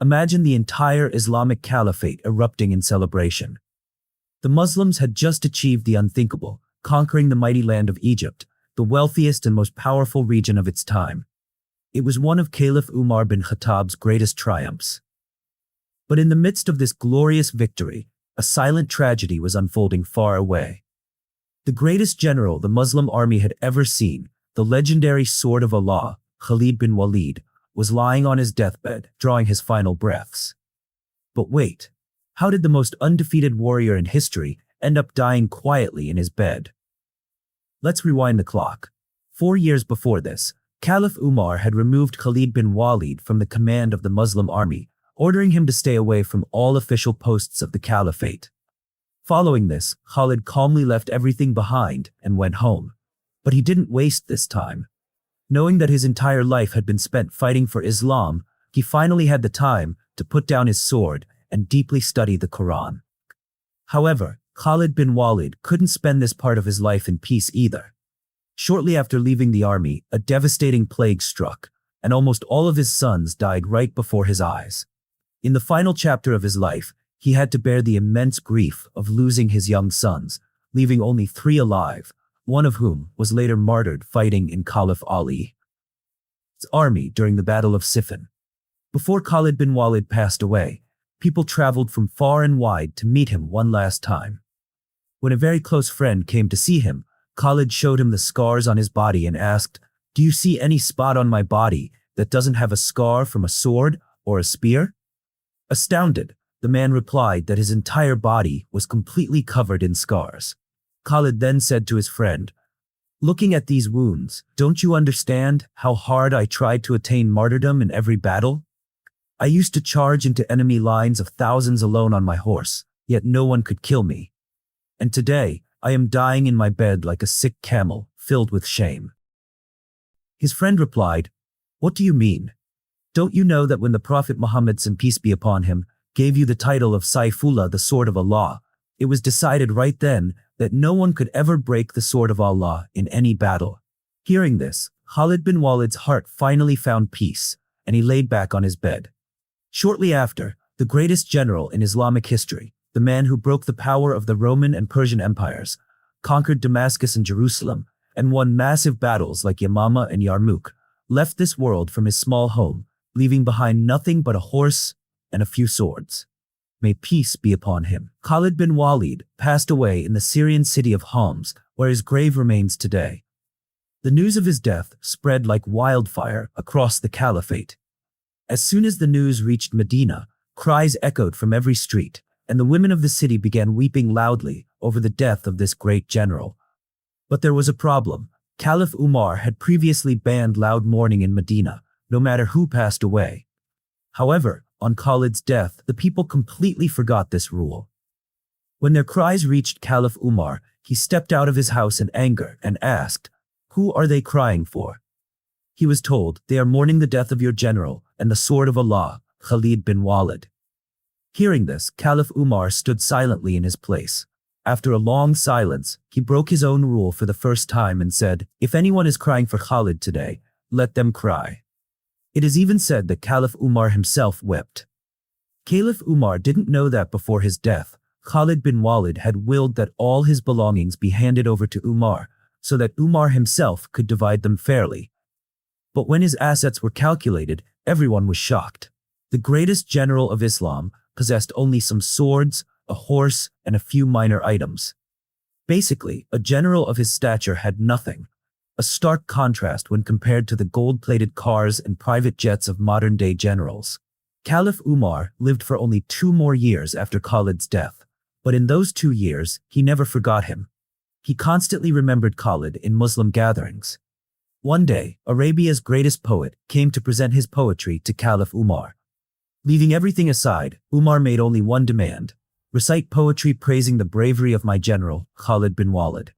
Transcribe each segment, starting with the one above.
Imagine the entire Islamic Caliphate erupting in celebration. The Muslims had just achieved the unthinkable, conquering the mighty land of Egypt, the wealthiest and most powerful region of its time. It was one of Caliph Umar bin Khattab's greatest triumphs. But in the midst of this glorious victory, a silent tragedy was unfolding far away. The greatest general the Muslim army had ever seen, the legendary Sword of Allah, Khalid bin Walid, was lying on his deathbed, drawing his final breaths. But wait, how did the most undefeated warrior in history end up dying quietly in his bed? Let's rewind the clock. 4 years before this, Caliph Umar had removed Khalid bin Walid from the command of the Muslim army, ordering him to stay away from all official posts of the caliphate. Following this, Khalid calmly left everything behind and went home. But he didn't waste this time. Knowing that his entire life had been spent fighting for Islam, he finally had the time to put down his sword and deeply study the Quran. However, Khalid bin Walid couldn't spend this part of his life in peace either. Shortly after leaving the army, a devastating plague struck, and almost all of his sons died right before his eyes. In the final chapter of his life, he had to bear the immense grief of losing his young sons, leaving only 3 alive, one of whom was later martyred fighting in Caliph Ali's army during the Battle of Siffin. Before Khalid bin Walid passed away, people traveled from far and wide to meet him one last time. When a very close friend came to see him, Khalid showed him the scars on his body and asked, "Do you see any spot on my body that doesn't have a scar from a sword or a spear?" Astounded, the man replied that his entire body was completely covered in scars. Khalid then said to his friend, "Looking at these wounds, don't you understand how hard I tried to attain martyrdom in every battle? I used to charge into enemy lines of thousands alone on my horse, yet no one could kill me. And today, I am dying in my bed like a sick camel, filled with shame." His friend replied, "What do you mean? Don't you know that when the Prophet Muhammad, peace be upon him, gave you the title of Saifullah, the Sword of Allah, it was decided right then that no one could ever break the Sword of Allah in any battle." Hearing this, Khalid bin Walid's heart finally found peace, and he laid back on his bed. Shortly after, the greatest general in Islamic history, the man who broke the power of the Roman and Persian empires, conquered Damascus and Jerusalem, and won massive battles like Yamama and Yarmouk, left this world from his small home, leaving behind nothing but a horse and a few swords. May peace be upon him. Khalid bin Walid passed away in the Syrian city of Homs, where his grave remains today. The news of his death spread like wildfire across the caliphate. As soon as the news reached Medina, cries echoed from every street, and the women of the city began weeping loudly over the death of this great general. But there was a problem. Caliph Umar had previously banned loud mourning in Medina, no matter who passed away. However, on Khalid's death, the people completely forgot this rule. When their cries reached Caliph Umar, he stepped out of his house in anger and asked, "Who are they crying for?" He was told, "They are mourning the death of your general and the sword of Allah, Khalid bin Walid." Hearing this, Caliph Umar stood silently in his place. After a long silence, he broke his own rule for the first time and said, "If anyone is crying for Khalid today, let them cry." It is even said that Caliph Umar himself wept. Caliph Umar didn't know that before his death, Khalid bin Walid had willed that all his belongings be handed over to Umar, so that Umar himself could divide them fairly. But when his assets were calculated, everyone was shocked. The greatest general of Islam possessed only some swords, a horse, and a few minor items. Basically, a general of his stature had nothing. A stark contrast when compared to the gold-plated cars and private jets of modern-day generals. Caliph Umar lived for only 2 more years after Khalid's death, but in those 2 years, he never forgot him. He constantly remembered Khalid in Muslim gatherings. One day, Arabia's greatest poet came to present his poetry to Caliph Umar. Leaving everything aside, Umar made only one demand: recite poetry praising the bravery of my general, Khalid bin Walid.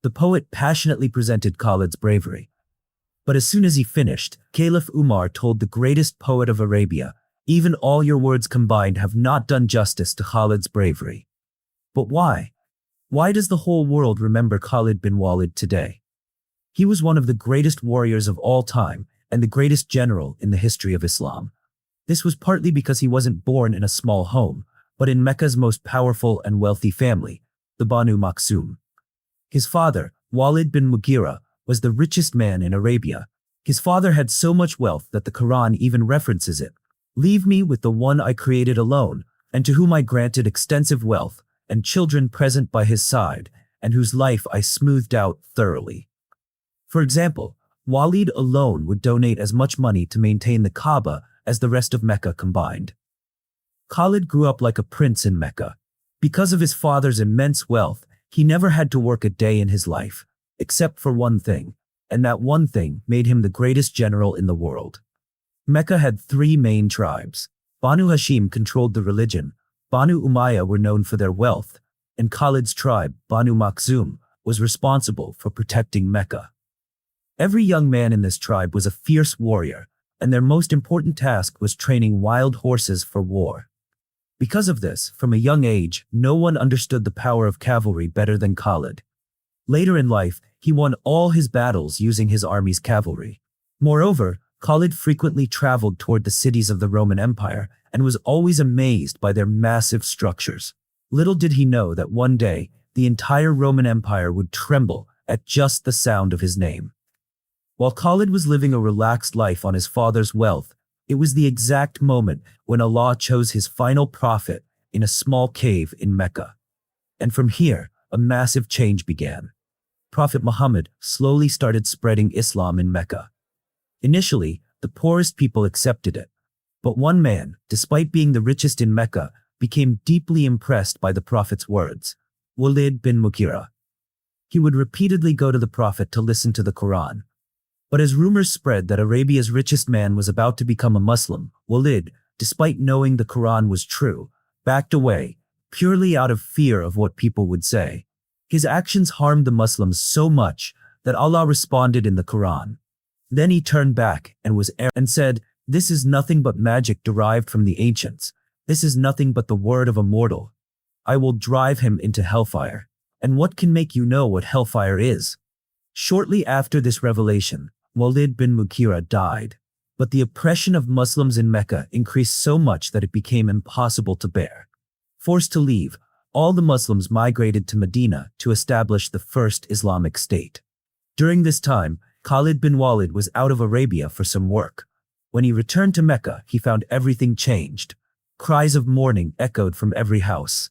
The poet passionately presented Khalid's bravery. But as soon as he finished, Caliph Umar told the greatest poet of Arabia, "Even all your words combined have not done justice to Khalid's bravery." But why? Why does the whole world remember Khalid bin Walid today? He was one of the greatest warriors of all time and the greatest general in the history of Islam. This was partly because he wasn't born in a small home, but in Mecca's most powerful and wealthy family, the Banu Makhzum. His father, Walid bin Mughira, was the richest man in Arabia. His father had so much wealth that the Quran even references it. "Leave me with the one I created alone, and to whom I granted extensive wealth, and children present by his side, and whose life I smoothed out thoroughly." For example, Walid alone would donate as much money to maintain the Kaaba as the rest of Mecca combined. Khalid grew up like a prince in Mecca. Because of his father's immense wealth, he never had to work a day in his life, except for one thing, and that one thing made him the greatest general in the world. Mecca had three main tribes. Banu Hashim controlled the religion, Banu Umayyah were known for their wealth, and Khalid's tribe, Banu Makhzum, was responsible for protecting Mecca. Every young man in this tribe was a fierce warrior, and their most important task was training wild horses for war. Because of this, from a young age, no one understood the power of cavalry better than Khalid. Later in life, he won all his battles using his army's cavalry. Moreover, Khalid frequently traveled toward the cities of the Roman Empire and was always amazed by their massive structures. Little did he know that one day, the entire Roman Empire would tremble at just the sound of his name. While Khalid was living a relaxed life on his father's wealth, it was the exact moment when Allah chose his final prophet in a small cave in Mecca. And from here, a massive change began. Prophet Muhammad slowly started spreading Islam in Mecca. Initially, the poorest people accepted it. But one man, despite being the richest in Mecca, became deeply impressed by the Prophet's words, Walid bin Mughira. He would repeatedly go to the Prophet to listen to the Quran. But as rumors spread that Arabia's richest man was about to become a Muslim, Walid, despite knowing the Quran was true, backed away, purely out of fear of what people would say. His actions harmed the Muslims so much that Allah responded in the Quran. Then he turned back and said, "This is nothing but magic derived from the ancients. This is nothing but the word of a mortal. I will drive him into hellfire. And what can make you know what hellfire is?" Shortly after this revelation, Walid bin Mughira died. But the oppression of Muslims in Mecca increased so much that it became impossible to bear. Forced to leave, all the Muslims migrated to Medina to establish the first Islamic state. During this time, Khalid bin Walid was out of Arabia for some work. When he returned to Mecca, he found everything changed. Cries of mourning echoed from every house.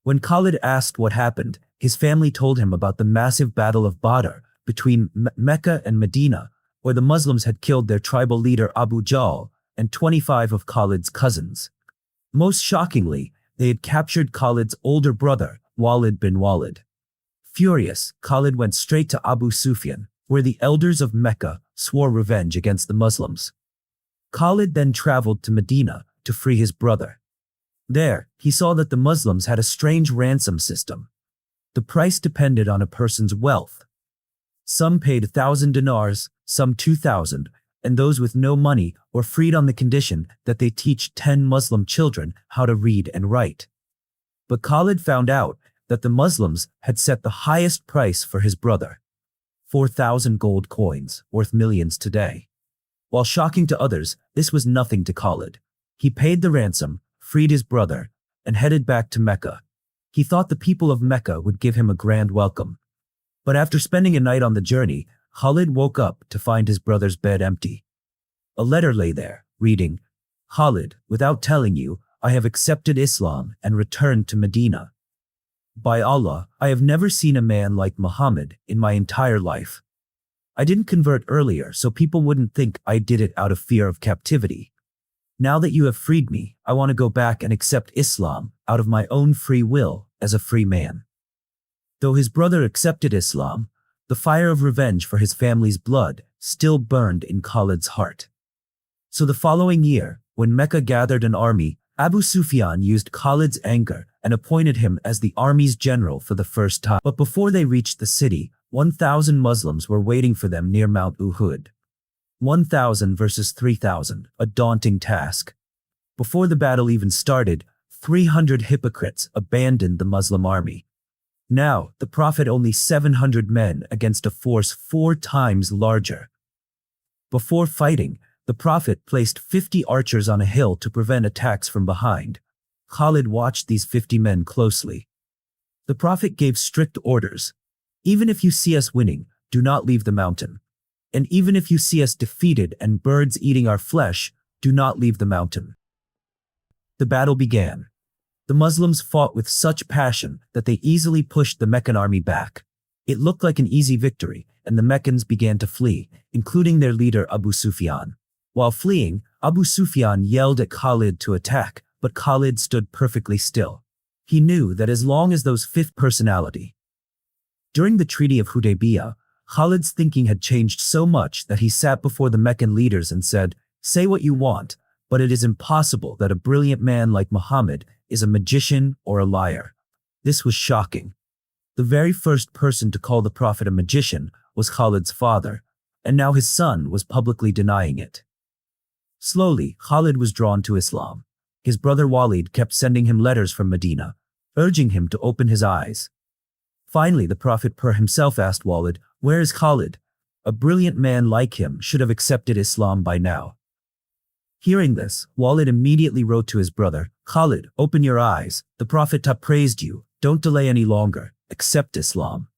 When Khalid asked what happened, his family told him about the massive battle of Badr between Mecca and Medina, where the Muslims had killed their tribal leader Abu Jahl and 25 of Khalid's cousins. Most shockingly, they had captured Khalid's older brother, Walid bin Walid. Furious, Khalid went straight to Abu Sufyan, where the elders of Mecca swore revenge against the Muslims. Khalid then traveled to Medina to free his brother. There, he saw that the Muslims had a strange ransom system. The price depended on a person's wealth. Some paid 1,000 dinars, some 2,000, and those with no money were freed on the condition that they teach 10 Muslim children how to read and write. But Khalid found out that the Muslims had set the highest price for his brother, 4,000 gold coins, worth millions today. While shocking to others, this was nothing to Khalid. He paid the ransom, freed his brother, and headed back to Mecca. He thought the people of Mecca would give him a grand welcome. But after spending a night on the journey, Khalid woke up to find his brother's bed empty. A letter lay there, reading, "Khalid, without telling you, I have accepted Islam and returned to Medina. By Allah, I have never seen a man like Muhammad in my entire life. I didn't convert earlier so people wouldn't think I did it out of fear of captivity. Now that you have freed me, I want to go back and accept Islam out of my own free will as a free man." Though his brother accepted Islam, the fire of revenge for his family's blood still burned in Khalid's heart. So the following year, when Mecca gathered an army, Abu Sufyan used Khalid's anger and appointed him as the army's general for the first time. But before they reached the city, 1,000 Muslims were waiting for them near Mount Uhud. 1,000 versus 3,000, a daunting task. Before the battle even started, 300 hypocrites abandoned the Muslim army. Now, the Prophet only 700 men against a force 4 times larger. Before fighting, The Prophet placed 50 archers on a hill to prevent attacks from behind. Khalid watched these 50 men closely. The Prophet gave strict orders. Even if you see us winning, do not leave the mountain. And even if you see us defeated and birds eating our flesh, do not leave the mountain. The battle began. The Muslims fought with such passion that they easily pushed the Meccan army back. It looked like an easy victory, and the Meccans began to flee, including their leader Abu Sufyan. While fleeing, Abu Sufyan yelled at Khalid to attack, but Khalid stood perfectly still. He knew that as long as those fifth personality. During the Treaty of Hudaybiyah, Khalid's thinking had changed so much that he sat before the Meccan leaders and said, "Say what you want, but it is impossible that a brilliant man like Muhammad is a magician or a liar." This was shocking. The very first person to call the Prophet a magician was Khalid's father, and now his son was publicly denying it. Slowly, Khalid was drawn to Islam. His brother Walid kept sending him letters from Medina, urging him to open his eyes. Finally, the Prophet himself asked Walid, "Where is Khalid? A brilliant man like him should have accepted Islam by now." Hearing this, Walid immediately wrote to his brother, "Khalid, open your eyes. The Prophet praised you. Don't delay any longer. Accept Islam."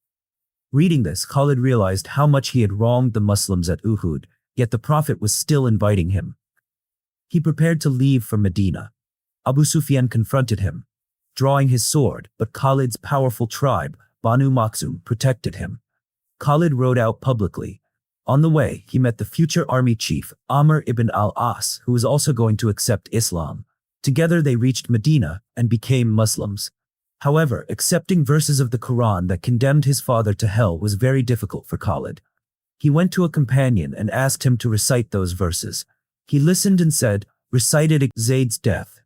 Reading this, Khalid realized how much he had wronged the Muslims at Uhud, yet the Prophet was still inviting him. He prepared to leave for Medina. Abu Sufyan confronted him, drawing his sword, but Khalid's powerful tribe, Banu Makhzum, protected him. Khalid rode out publicly. On the way, he met the future army chief, Amr ibn al-As, who was also going to accept Islam. Together they reached Medina and became Muslims. However, accepting verses of the Quran that condemned his father to hell was very difficult for Khalid. He went to a companion and asked him to recite those verses. He listened and said, "Recited Zayd's death."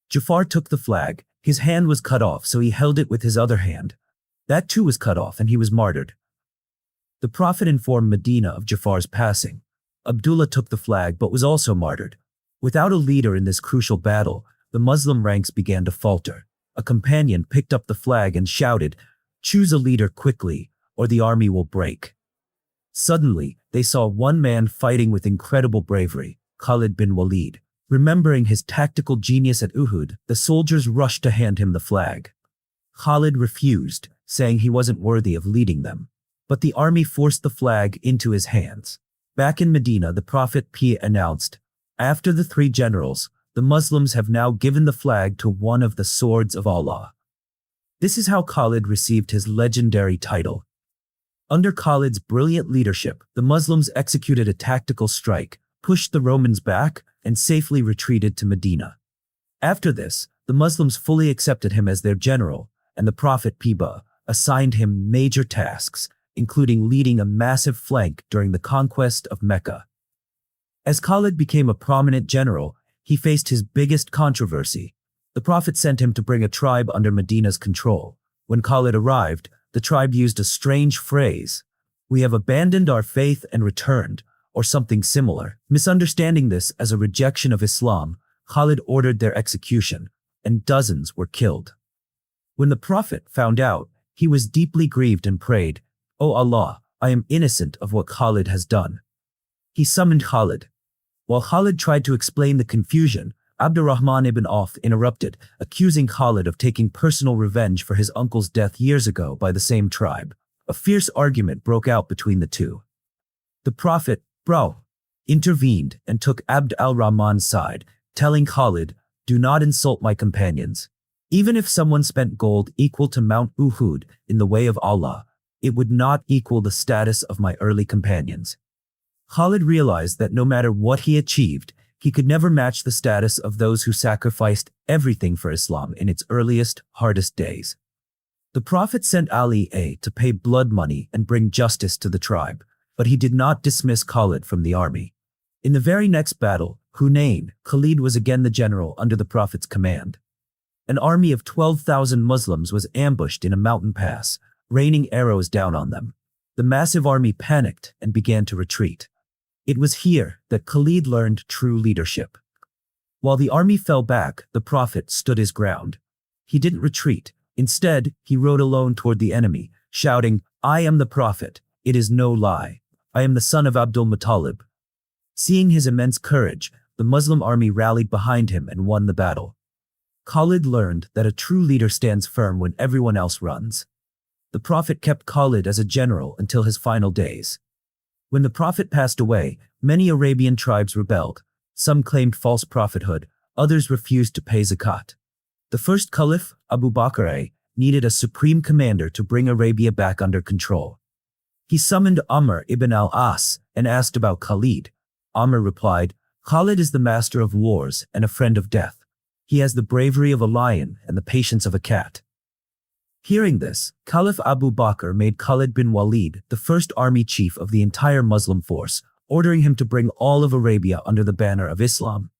Jafar took the flag. His hand was cut off, so he held it with his other hand. That too was cut off and he was martyred. The Prophet informed Medina of Jafar's passing. Abdullah took the flag but was also martyred. Without a leader in this crucial battle, the Muslim ranks began to falter. A companion picked up the flag and shouted, "Choose a leader quickly, or the army will break." Suddenly, they saw one man fighting with incredible bravery, Khalid bin Walid. Remembering his tactical genius at Uhud, the soldiers rushed to hand him the flag. Khalid refused, saying he wasn't worthy of leading them. But the army forced the flag into his hands. Back in Medina, the Prophet announced, "After the three generals, the Muslims have now given the flag to one of the swords of Allah." This is how Khalid received his legendary title. Under Khalid's brilliant leadership, the Muslims executed a tactical strike, pushed the Romans back, and safely retreated to Medina. After this, the Muslims fully accepted him as their general, and the Prophet assigned him major tasks, including leading a massive flank during the conquest of Mecca. As Khalid became a prominent general, he faced his biggest controversy. The Prophet sent him to bring a tribe under Medina's control. When Khalid arrived, the tribe used a strange phrase, "We have abandoned our faith and returned," or something similar. Misunderstanding this as a rejection of Islam, Khalid ordered their execution, and dozens were killed. When the Prophet found out, he was deeply grieved and prayed, "O Allah, I am innocent of what Khalid has done." He summoned Khalid. While Khalid tried to explain the confusion, Abdurrahman ibn Auf interrupted, accusing Khalid of taking personal revenge for his uncle's death years ago by the same tribe. A fierce argument broke out between the two. The Prophet, intervened and took Abd al-Rahman's side, telling Khalid, "Do not insult my companions. Even if someone spent gold equal to Mount Uhud in the way of Allah, it would not equal the status of my early companions." Khalid realized that no matter what he achieved, he could never match the status of those who sacrificed everything for Islam in its earliest, hardest days. The Prophet sent Ali to pay blood money and bring justice to the tribe, but he did not dismiss Khalid from the army. In the very next battle, Hunain, Khalid was again the general under the Prophet's command. An army of 12,000 Muslims was ambushed in a mountain pass, raining arrows down on them. The massive army panicked and began to retreat. It was here that Khalid learned true leadership. While the army fell back, the Prophet stood his ground. He didn't retreat. Instead, he rode alone toward the enemy, shouting, "I am the Prophet. It is no lie. I am the son of Abdul Muttalib." Seeing his immense courage, the Muslim army rallied behind him and won the battle. Khalid learned that a true leader stands firm when everyone else runs. The Prophet kept Khalid as a general until his final days. When the Prophet passed away, many Arabian tribes rebelled. Some claimed false prophethood, others refused to pay zakat. The first Caliph, Abu Bakr, needed a supreme commander to bring Arabia back under control. He summoned Amr ibn al-As and asked about Khalid. Amr replied, "Khalid is the master of wars and a friend of death. He has the bravery of a lion and the patience of a cat." Hearing this, Caliph Abu Bakr made Khalid bin Walid the first army chief of the entire Muslim force, ordering him to bring all of Arabia under the banner of Islam.